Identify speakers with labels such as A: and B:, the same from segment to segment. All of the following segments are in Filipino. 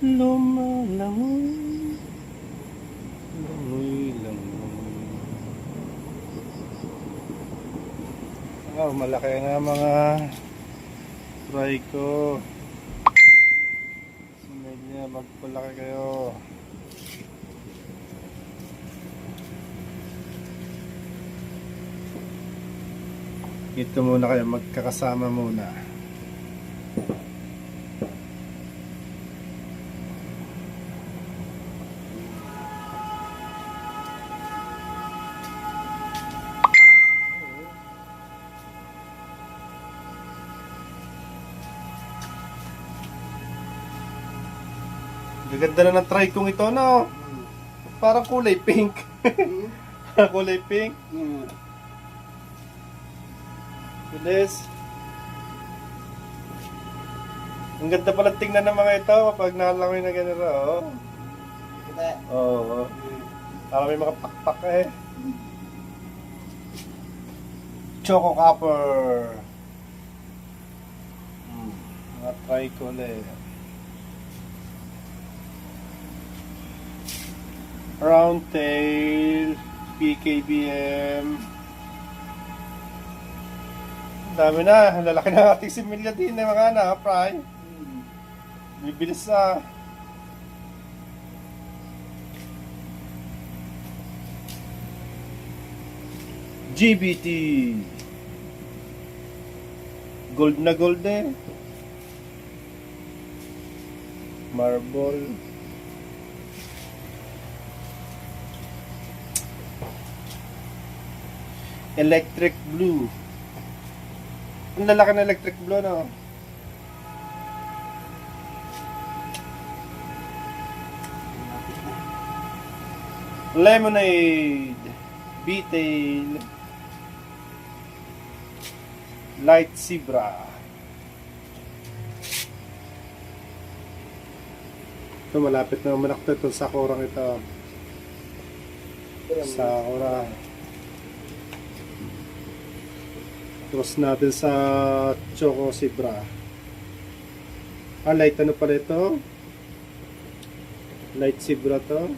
A: Lumalangoy, langoy. Malaki nga mga try ko. Sunod niya, magpalaki kayo. Dito muna kayo, magkakasama muna. Gaganda na ng try kong ito, no? Parang kulay pink. Kulay pink. Bilis. Ang ganda pala tingnan ng mga ito kapag nakalangoy na gano'n, oh. Oo. Parang may mga pakpak eh. Choco copper. Mga try ko ulit. Round tail, PKBM. Dami na, lalaki na ating similya din na mga anak, fry. Bibilis na. GBT. Gold na gold eh. Marble. Electric blue. Ang lalaki ng electric blue, no? Lemonade. B-tail. Light zebra. Ito, malapit na umanak to. Itong sakurang ito. Sakura. Cross natin sa Choco Zebra. Light ano pala ito? Light Zebra to.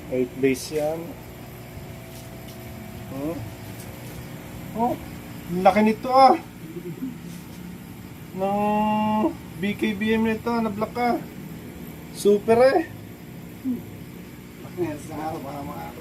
A: 8 base yan. Laki nito ah. Ng BKBM nito, na-block ka. Super eh.
B: Sa araw, baka